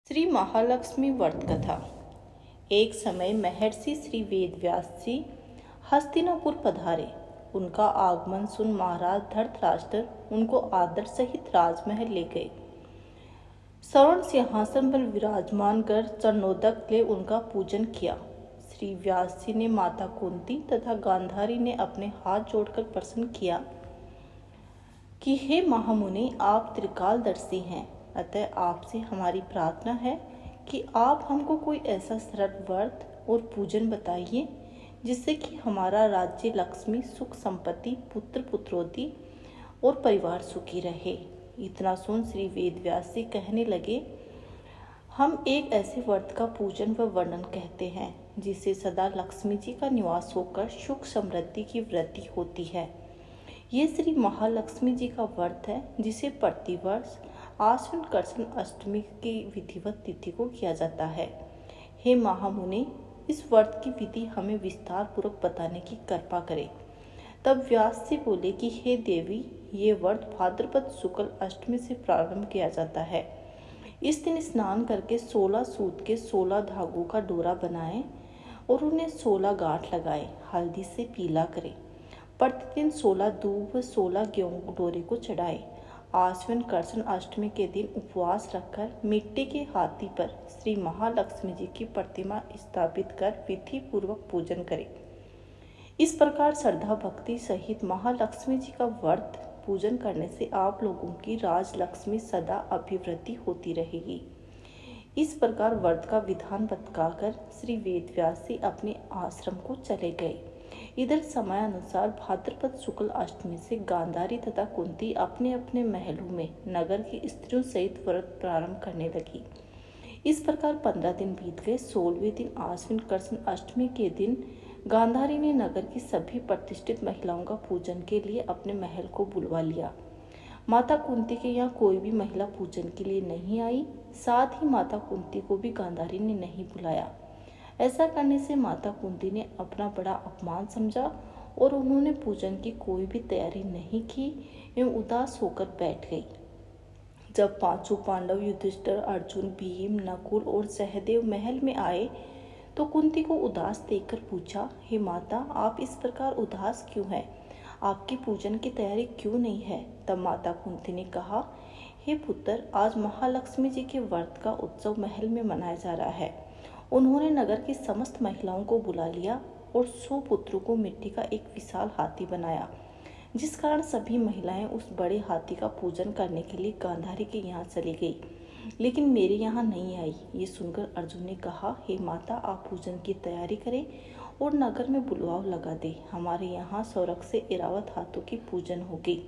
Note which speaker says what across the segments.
Speaker 1: श्री महालक्ष्मी व्रत कथा। एक समय महर्षि श्री वेदव्यास जी हस्तिनापुर पधारे। उनका आगमन सुन महाराज धृतराष्ट्र उनको आदर सहित राजमहल ले गए। स्वर्ण सिंहासन पर विराजमान कर चरणोदक ले उनका पूजन किया। श्री व्यास जी ने माता कुंती तथा गांधारी ने अपने हाथ जोड़कर प्रश्न किया कि हे महामुनि, आप त्रिकालदर्शी हैं, अतः आपसे हमारी प्रार्थना है कि आप हमको कोई ऐसा सरल व्रत और पूजन बताइए जिससे कि हमारा राज्य, लक्ष्मी, सुख, संपत्ति, पुत्र पुत्रोति और परिवार सुखी रहे। इतना सुन श्री वेदव्यास जी कहने लगे, हम एक ऐसे व्रत का पूजन व वर्णन कहते हैं जिससे सदा लक्ष्मी जी का निवास होकर सुख समृद्धि की वृद्धि होती है। ये श्री महालक्ष्मी जी का व्रत है जिसे प्रतिवर्ष आश्विन कृष्ण अष्टमी की विधिवत तिथि को किया जाता है। हे महामुनि, इस व्रत की विधि हमें विस्तार पूर्वक बताने की कृपा करें। तब व्यास जी बोले कि हे देवी, ये व्रत भाद्रपद शुक्ल अष्टमी से प्रारंभ किया जाता है। इस दिन स्नान करके 16 सूत के 16 धागों का डोरा बनाएं और उन्हें 16 गांठ लगाएं, हल्दी से पीला करें। प्रतिदिन 16 दूब व 16 गेहूं डोरे को चढ़ाएं। आश्विन कृष्ण अष्टमी के दिन उपवास रखकर मिट्टी के हाथी पर श्री महालक्ष्मी जी की प्रतिमा स्थापित कर विधि पूर्वक पूजन करें। इस प्रकार श्रद्धा भक्ति सहित महालक्ष्मी जी का व्रत पूजन करने से आप लोगों की राजलक्ष्मी सदा अभिवृद्धि होती रहेगी। इस प्रकार व्रत का विधान बताकर श्री वेदव्यास जी अपने आश्रम को चले गए। इधर समयानुसार भाद्रपद शुक्ल अष्टमी से गांधारी तथा कुंती अपने अपने महलों में नगर की स्त्रियों सहित व्रत प्रारंभ करने लगी। इस प्रकार 15 दिन बीत गए। 16वें दिन आश्विन कृष्ण अष्टमी के दिन गांधारी ने नगर की सभी प्रतिष्ठित महिलाओं का पूजन के लिए अपने महल को बुलवा लिया। माता कुंती के यहाँ कोई भी महिला पूजन के लिए नहीं आई। साथ ही माता कुंती को भी गांधारी ने नहीं बुलाया। ऐसा करने से माता कुंती ने अपना बड़ा अपमान समझा और उन्होंने पूजन की कोई भी तैयारी नहीं की एवं उदास होकर बैठ गई। जब पांचों पांडव युधिष्ठिर, अर्जुन, भीम, नकुल और सहदेव महल में आए तो कुंती को उदास देखकर पूछा, हे माता, आप इस प्रकार उदास क्यों हैं? आपकी पूजन की तैयारी क्यों नहीं है? तब माता कुंती ने कहा, हे पुत्र, आज महालक्ष्मी जी के व्रत का उत्सव महल में मनाया जा रहा है। उन्होंने नगर की समस्त महिलाओं को बुला लिया और 100 पुत्रों को मिट्टी का एक विशाल हाथी बनाया, जिस कारण सभी महिलाएं उस बड़े हाथी का पूजन करने के लिए गांधारी के यहाँ चली गई, लेकिन मेरे यहाँ नहीं आई। ये सुनकर अर्जुन ने कहा, हे माता, आप पूजन की तैयारी करें और नगर में बुलवाव लगा दे। हमारे यहाँ सौरभ से ऐरावत हाथों की पूजन होगी।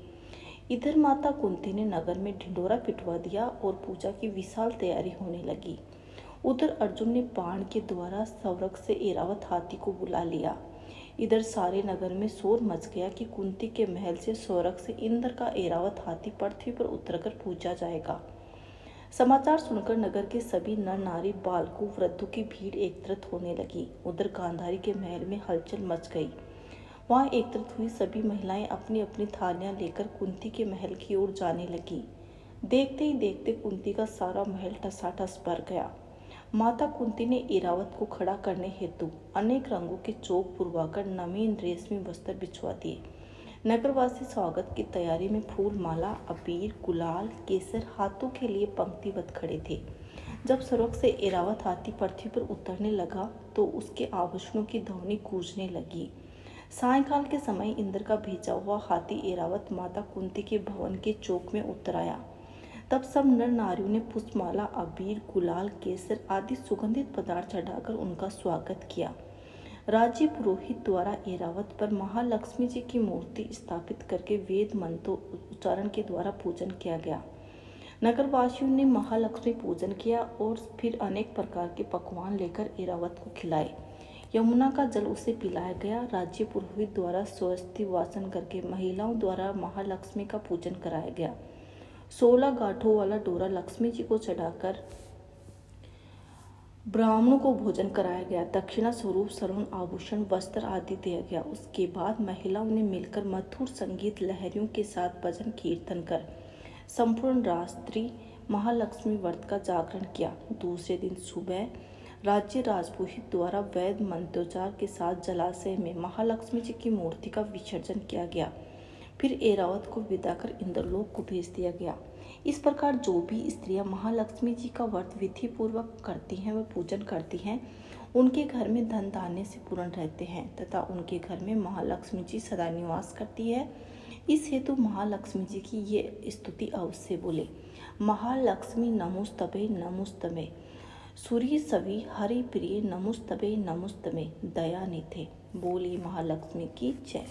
Speaker 1: इधर माता कुंती ने नगर में ढिंडोरा पिटवा दिया और पूजा की विशाल तैयारी होने लगी। उधर अर्जुन ने बाण के द्वारा सौरभ से ऐरावत हाथी को बुला लिया। इधर सारे नगर में शोर मच गया कि कुंती के महल से सौरभ से इंद्र का ऐरावत हाथी पृथ्वी पर उतरकर पूजा जाएगा। समाचार सुनकर नगर के सभी नर नारी, बालकों, वृद्धों की भीड़ एकत्रित होने लगी। उधर गांधारी के महल में हलचल मच गई। वहां एकत्रित हुई सभी महिलाएं अपनी अपनी थालियां लेकर कुंती के महल की ओर जाने लगी। देखते ही देखते कुंती का सारा महल ठसाठस भर गया। माता कुंती ने ऐरावत को खड़ा करने हेतु अनेक रंगों के चौक पुरवाकर नवीन रेशमी वस्त्र बिछवा दिए। नगरवासी स्वागत की तैयारी में फूल माला, अबीर, गुलाल, केसर, हाथों के लिए पंक्तिबद्ध खड़े थे। जब सड़क से ऐरावत हाथी पृथ्वी पर उतरने लगा तो उसके आभूषणों की ध्वनि गूंजने लगी। सायंकाल के समय इंद्र का भेजा हुआ हाथी ऐरावत माता कुंती के भवन के चौक में उतर आया। तब सब नर नारियों ने पुष्पमाला, अबीर, गुलाल, केसर आदि सुगंधित पदार्थ चढ़ाकर उनका स्वागत किया। राज्य पुरोहित द्वारा ऐरावत पर महालक्ष्मी जी की मूर्ति स्थापित करके वेद मंत्रों उच्चारण के द्वारा पूजन किया गया। नगरवासियों ने महालक्ष्मी पूजन किया और फिर अनेक प्रकार के पकवान लेकर ऐरावत को खिलाए। यमुना का जल उसे पिलाया गया। राज्य पुरोहित द्वारा स्वस्ति वाचन करके महिलाओं द्वारा महालक्ष्मी का पूजन कराया गया। 16 गांठों वाला डोरा लक्ष्मी जी को चढ़ाकर ब्राह्मणों को भोजन कराया गया। दक्षिणा स्वरूप स्वर्ण आभूषण, वस्त्र आदि दिया गया। उसके बाद महिलाओं ने मिलकर मधुर संगीत लहरियों के साथ भजन कीर्तन कर संपूर्ण रात्रि महालक्ष्मी व्रत का जागरण किया। दूसरे दिन सुबह राज्य राजपुरोहित द्वारा वैद मंत्रोच्चार के साथ जलाशय में महालक्ष्मी जी की मूर्ति का विसर्जन किया गया। फिर ऐरावत को विदा कर इंद्रलोक को भेज दिया गया। इस प्रकार जो भी स्त्रियां महालक्ष्मी जी का व्रत विधि पूर्वक करती हैं व पूजन करती हैं, उनके घर में धन धान्य से पूर्ण रहते हैं तथा उनके घर में महालक्ष्मी जी सदा निवास करती है। इस हेतु महालक्ष्मी जी की ये स्तुति अवश्य बोले। महालक्ष्मी नमोस्तुते नमोस्तुते, सूर्य सवि हरि प्रिय नमोस्तुते नमोस्तुते, दया निधे। बोली महालक्ष्मी की जय।